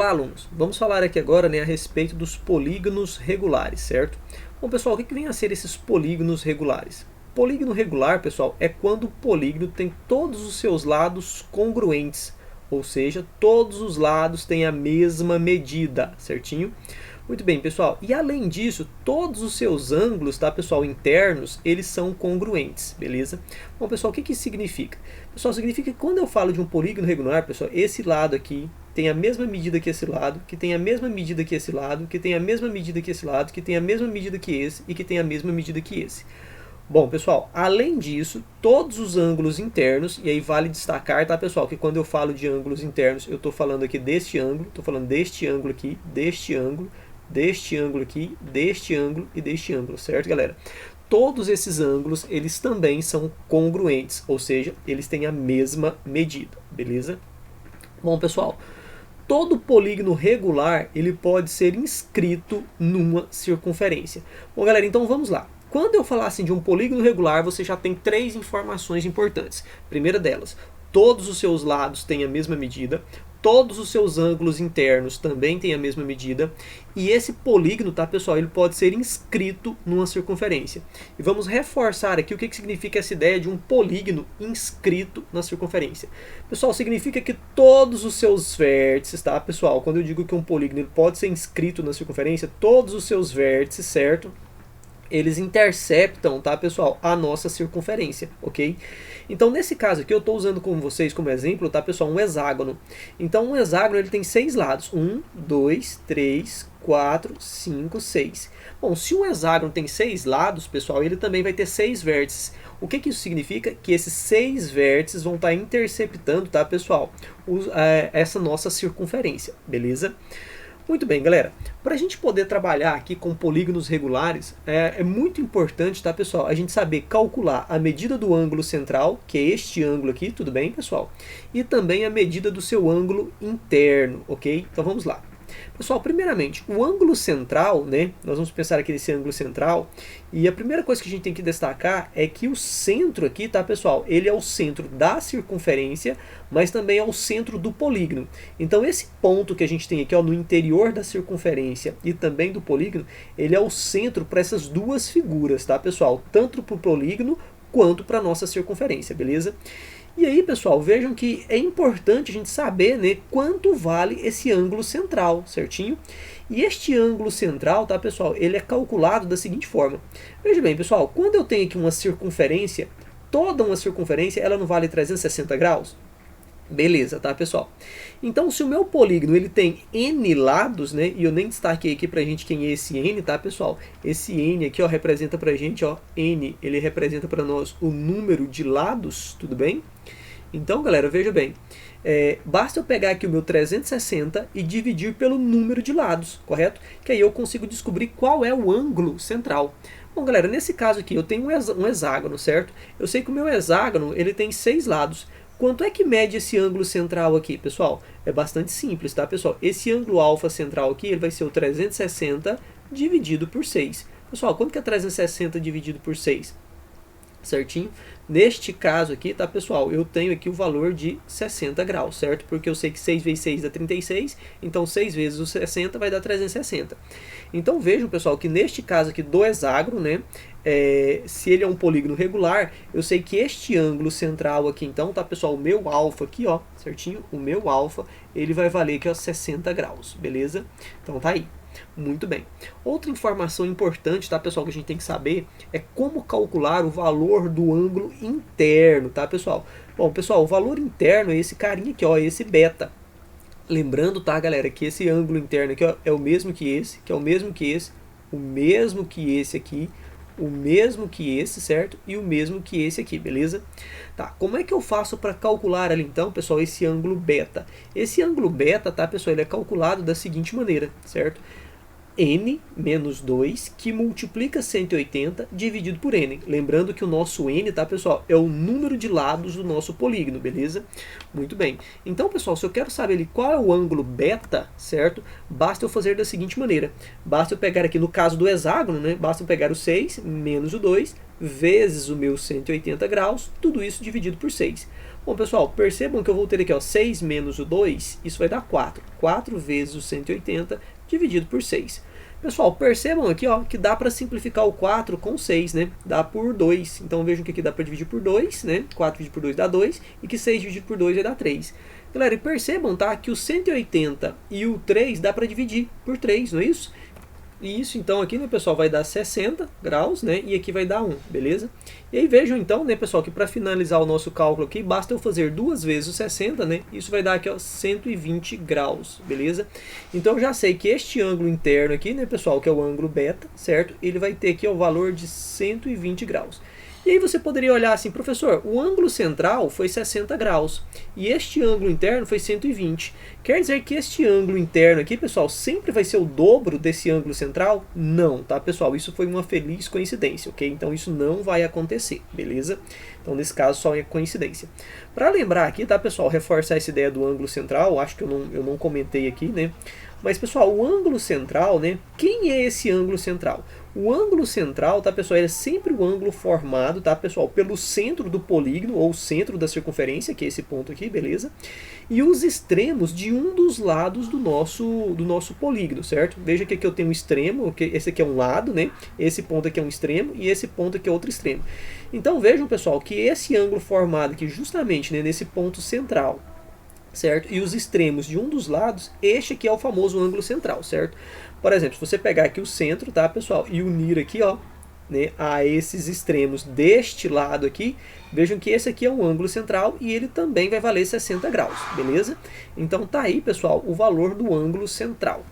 lá, alunos, vamos falar aqui agora, né, a respeito dos polígonos regulares, certo? Bom, pessoal, o que vem a ser esses polígonos regulares? Polígono regular, pessoal, é quando o polígono tem todos os seus lados congruentes, ou seja, todos os lados têm a mesma medida, certinho? Muito bem, pessoal. E além disso, todos os seus ângulos, tá, pessoal, internos, eles são congruentes, beleza? Bom, pessoal, o que isso significa? Pessoal, significa que quando eu falo de um polígono regular, pessoal, esse lado aqui tem a mesma medida que esse lado, que tem a mesma medida que esse lado, que tem a mesma medida que esse lado, que tem a mesma medida que esse e que tem a mesma medida que esse. Bom, pessoal, além disso, todos os ângulos internos, e aí vale destacar, tá, pessoal, que quando eu falo de ângulos internos, eu estou falando aqui deste ângulo, estou falando deste ângulo aqui, deste ângulo aqui, deste ângulo e deste ângulo, certo, galera? Todos esses ângulos, eles também são congruentes, ou seja, eles têm a mesma medida, beleza? Bom, pessoal, todo polígono regular, ele pode ser inscrito numa circunferência. Bom, galera, então vamos lá. Quando eu falar assim de um polígono regular, você já tem 3 informações importantes. Primeira delas, todos os seus lados têm a mesma medida, todos os seus ângulos internos também têm a mesma medida, e esse polígono, tá, pessoal, ele pode ser inscrito numa circunferência. E vamos reforçar aqui o que significa essa ideia de um polígono inscrito na circunferência. Pessoal, significa que todos os seus vértices, tá, pessoal, quando eu digo que um polígono ele pode ser inscrito na circunferência, todos os seus vértices, certo? Eles interceptam, tá, pessoal, a nossa circunferência, ok? Então, nesse caso aqui, eu estou usando com vocês como exemplo, tá, pessoal, um hexágono. Então, um hexágono ele tem 6 lados. 1, 2, 3, 4, 5, 6. Bom, se um hexágono tem 6 lados, pessoal, ele também vai ter 6 vértices. O que isso significa? Que esses 6 vértices vão estar interceptando, tá, pessoal, essa nossa circunferência, beleza? Muito bem, galera. Para a gente poder trabalhar aqui com polígonos regulares, é muito importante, tá, pessoal, a gente saber calcular a medida do ângulo central, que é este ângulo aqui, tudo bem, pessoal? E também a medida do seu ângulo interno, ok? Então vamos lá. Pessoal, primeiramente, o ângulo central, né? Nós vamos pensar aqui nesse ângulo central. E a primeira coisa que a gente tem que destacar é que o centro aqui, tá, pessoal? Ele é o centro da circunferência, mas também é o centro do polígono. Então, esse ponto que a gente tem aqui, ó, no interior da circunferência e também do polígono, ele é o centro para essas duas figuras, tá, pessoal? Tanto para o polígono quanto para a nossa circunferência, beleza? E aí, pessoal, vejam que é importante a gente saber, né, quanto vale esse ângulo central, certinho? E este ângulo central, tá, pessoal, ele é calculado da seguinte forma. Veja bem, pessoal, quando eu tenho aqui uma circunferência, toda uma circunferência, ela não vale 360 graus? Beleza, tá, pessoal? Então, se o meu polígono ele tem n lados, né, e eu nem destaquei aqui pra gente quem é esse n, tá, pessoal? Esse n aqui, ó, representa pra gente, ó, n, ele representa pra nós o número de lados, tudo bem? Então, galera, veja bem, basta eu pegar aqui o meu 360 e dividir pelo número de lados, correto? Que aí eu consigo descobrir qual é o ângulo central. Bom, galera, nesse caso aqui eu tenho um hexágono, certo? Eu sei que o meu hexágono ele tem 6 lados. Quanto é que mede esse ângulo central aqui, pessoal? É bastante simples, tá, pessoal? Esse ângulo alfa central aqui ele vai ser o 360 dividido por 6. Pessoal, quanto que é 360 dividido por 6? Certinho? Neste caso aqui, tá, pessoal, eu tenho aqui o valor de 60 graus, certo? Porque eu sei que 6 vezes 6 dá 36, então 6 vezes o 60 vai dar 360. Então vejam, pessoal, que neste caso aqui do hexágono, né, se ele é um polígono regular, eu sei que este ângulo central aqui, então, tá, pessoal, o meu alfa aqui, ó, certinho? O meu alfa, ele vai valer aqui, ó, 60 graus, beleza? Então tá aí. Muito bem. Outra informação importante, tá, pessoal, que a gente tem que saber é como calcular o valor do ângulo interno, tá, pessoal? Bom, pessoal, o valor interno é esse carinha aqui, ó, esse beta. Lembrando, tá, galera, que esse ângulo interno aqui, ó, é o mesmo que esse, que é o mesmo que esse, o mesmo que esse aqui, o mesmo que esse, certo? E o mesmo que esse aqui, beleza? Tá, como é que eu faço para calcular ali, então, pessoal, esse ângulo beta? Esse ângulo beta, tá, pessoal, ele é calculado da seguinte maneira, certo? n menos 2, que multiplica 180 dividido por n. Lembrando que o nosso n, tá, pessoal, é o número de lados do nosso polígono, beleza? Muito bem. Então, pessoal, se eu quero saber ali qual é o ângulo beta, certo? Basta eu fazer da seguinte maneira. Basta eu pegar aqui, no caso do hexágono, né? Basta eu pegar o 6 menos o 2, vezes o meu 180 graus, tudo isso dividido por 6. Bom, pessoal, percebam que eu vou ter aqui, ó, 6 menos o 2, isso vai dar 4. 4 vezes o 180 dividido por 6. Pessoal, percebam aqui, ó, que dá para simplificar o 4 com 6, né? Dá por 2. Então vejam que aqui dá para dividir por 2, né? 4 dividido por 2 dá 2, e que 6 dividido por 2 vai dar 3. Galera, e percebam, tá, que o 180 e o 3 dá para dividir por 3, não é isso? E isso então aqui, né, pessoal, vai dar 60 graus, né, e aqui vai dar 1, beleza? E aí vejam então, né, pessoal, que para finalizar o nosso cálculo aqui, basta eu fazer 2 vezes o 60, né, isso vai dar aqui, ó, 120 graus, beleza? Então eu já sei que este ângulo interno aqui, né, pessoal, que é o ângulo beta, certo? Ele vai ter aqui, ó, o valor de 120 graus. E aí você poderia olhar assim, professor, o ângulo central foi 60 graus e este ângulo interno foi 120. Quer dizer que este ângulo interno aqui, pessoal, sempre vai ser o dobro desse ângulo central? Não, tá, pessoal? Isso foi uma feliz coincidência, ok? Então isso não vai acontecer, beleza? Então nesse caso só é coincidência. Para lembrar aqui, tá, pessoal, reforçar essa ideia do ângulo central, acho que eu não comentei aqui, né? Mas, pessoal, o ângulo central, né? Quem é esse ângulo central? O ângulo central, tá, pessoal, é sempre o ângulo formado, tá, pessoal, pelo centro do polígono, ou centro da circunferência, que é esse ponto aqui, beleza? E os extremos de um dos lados do nosso polígono, certo? Veja que aqui eu tenho um extremo, que esse aqui é um lado, né? Esse ponto aqui é um extremo, e esse ponto aqui é outro extremo. Então, vejam, pessoal, que esse ângulo formado aqui, justamente, né, nesse ponto central, certo? E os extremos de um dos lados, este aqui é o famoso ângulo central, certo? Por exemplo, se você pegar aqui o centro, tá, pessoal, e unir aqui, ó, né, a esses extremos deste lado aqui, vejam que esse aqui é um ângulo central e ele também vai valer 60 graus, beleza? Então tá aí, pessoal, o valor do ângulo central.